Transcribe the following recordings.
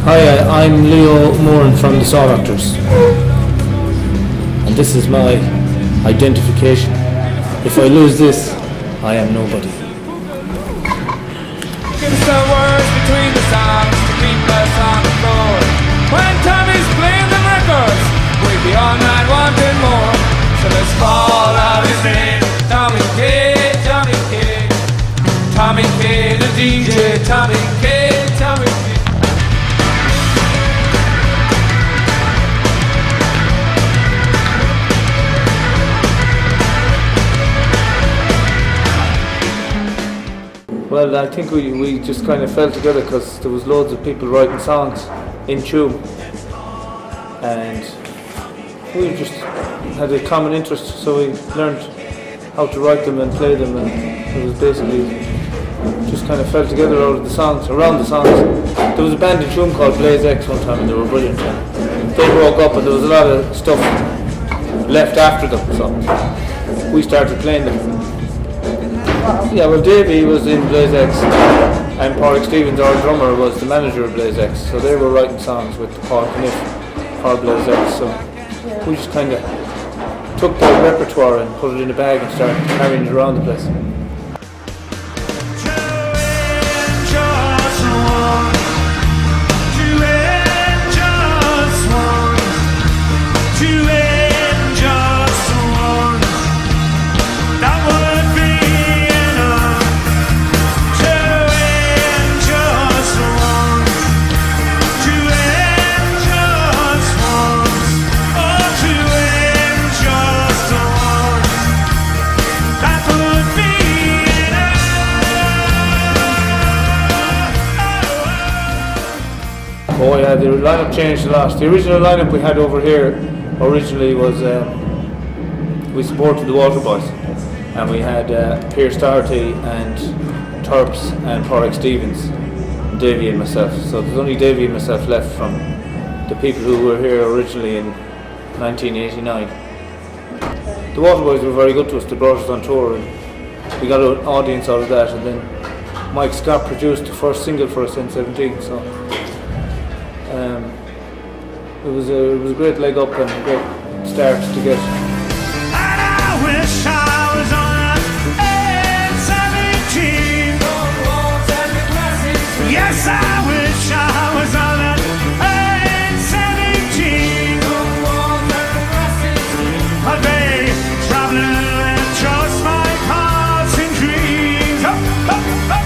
Hi, I'm Leo Moran from the Saw Doctors, and this is my identification. If I lose this, I am nobody. Give us the words between the songs to keep us on the floor. When Tommy's playing the records, we'll be all night wanting more. So let's call out his name. Tommy K, Tommy K, Tommy K, the DJ, Tommy K, Tommy K. Well, I think we just kind of fell together because there was loads of people writing songs in tune, and we just had a common interest, so we learned how to write them and play them, and it was basically just kind of fell together out of the songs, around the songs. There was a band in tune called Blaze X one time, and they were brilliant. They broke up, and there was a lot of stuff left after them, so we started playing them. Yeah, well, Davey was in Blaze X, and Porrick Stevens, our drummer, was the manager of Blaze X, so they were writing songs with Paul Kniff for Blaze X, so we just kind of took their repertoire and put it in a bag and started carrying it around the place. Oh yeah, the lineup changed a lot. The original lineup we had over here originally was we supported the Water Boys, and we had Pierce Doherty and Terps and Porrick Stevens, and Davey and myself. So there's only Davey and myself left from the people who were here originally in 1989. The Water Boys were very good to us. They brought us on tour, and we got an audience out of that. And then Mike Scott produced the first single for us in 17. So. It was a great leg up and a great start to get. And I wish I was on a 17. Yes, I wish I was on a 17. I'd be traveling and trust my passing dreams. Oh, oh, oh.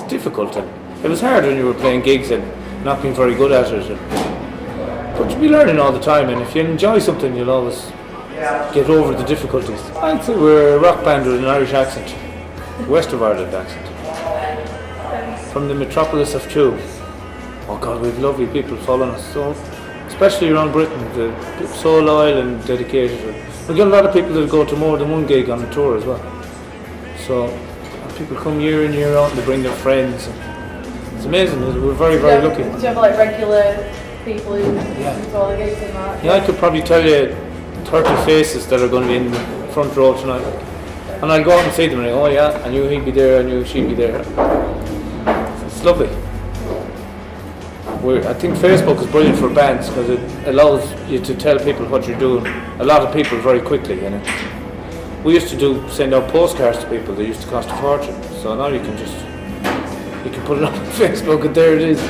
Difficult, and it was hard when you were playing gigs and not being very good at it, but you'll be learning all the time, and if you enjoy something you'll always get over the difficulties. I'd say we're a rock band with an Irish accent, West of Ireland accent, from the metropolis of Tuam. Oh God, we've lovely people following us, so especially around Britain, they're so loyal and dedicated. We get a lot of people that go to more than one gig on the tour as well, so people come year in, year out, and they bring their friends. It's amazing. We're very, very lucky. Do you have like regular people who come to all the gigs and that? Yeah, I could probably tell you 30 faces that are going to be in the front row tonight. And I'll go out and see them and I go, oh yeah, I knew he'd be there, I knew she'd be there. It's lovely. I think Facebook is brilliant for bands because it allows you to tell people what you're doing. A lot of people very quickly, you know. We used to send out postcards to people. They used to cost a fortune. So now you can put it on Facebook and there it is.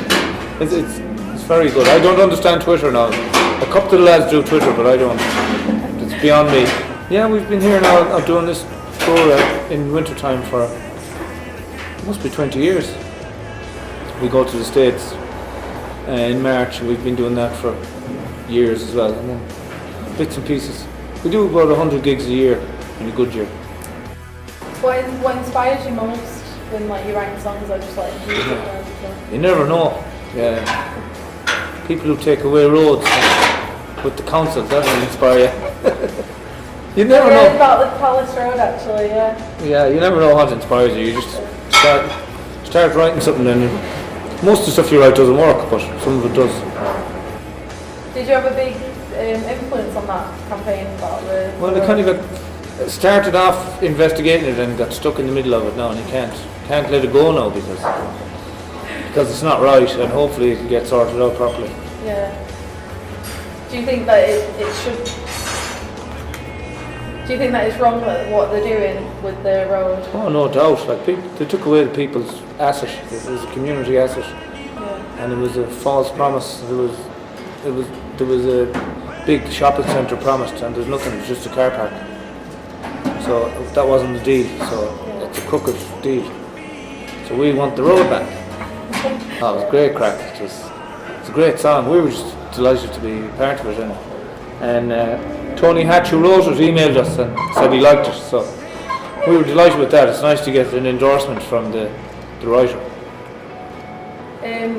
It's very good. I don't understand Twitter now. A couple of the lads do Twitter, but I don't. It's beyond me. Yeah, we've been here now doing this tour in winter time for it must be 20 years. We go to the States in March, and we've been doing that for years as well. And then bits and pieces. We do about 100 gigs a year. In a good year. What inspires you most when like you're writing songs or just like music or stuff? You never know. People who take away roads with the council, that will inspire you. You never know. About the Palace Road actually, yeah. Yeah, you never know what inspires you. You just start writing something, then most of the stuff you write doesn't work, but some of it does. Did you have a big influence on that campaign about the? Well, they kind of got started off investigating it and got stuck in the middle of it now, and you can't let it go now because it's not right, and hopefully it'll get sorted out properly. Yeah. Do you think that it should? Do you think that it's wrong that what they're doing with the road? Oh, no doubt. Like they took away the people's asset. It was a community asset, Yeah. and it was a false promise. There was a big shopping centre promised, and there's nothing. It's just a car park. So that wasn't the deal. So it's a crooked deal. So we want the road back. Oh, it was great crack. It's a great song. We were just delighted to be part of it, and Tony Hatch, who wrote it, emailed us and said he liked it. So we were delighted with that. It's nice to get an endorsement from the writer.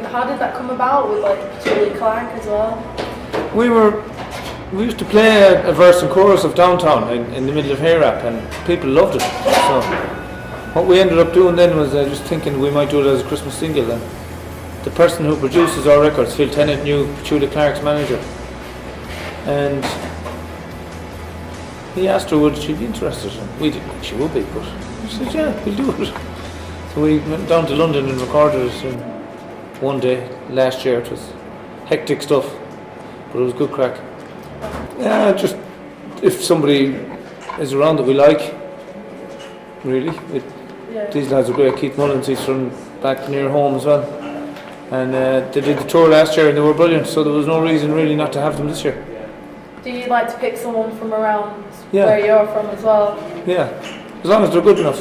How did that come about with like Julie Clark as well? We used to play a verse and chorus of Downtown in the middle of Hay Rap, and people loved it. So what we ended up doing then was just thinking we might do it as a Christmas single, and the person who produces our records, Phil Tennant, knew Julie Clark's manager, and he asked her would she be interested, and we didn't think she would be, but she said yeah, we'll do it. So we went down to London and recorded it in one day last year. It was hectic stuff, but it was good crack. Yeah, just if somebody is around that we like, really. These lads are great. Keith Mullins, he's from back near home as well, and they did the tour last year and they were brilliant, so there was no reason really not to have them this year. Do you like to pick someone from around Yeah. where you're from as well? Yeah, as long as they're good enough.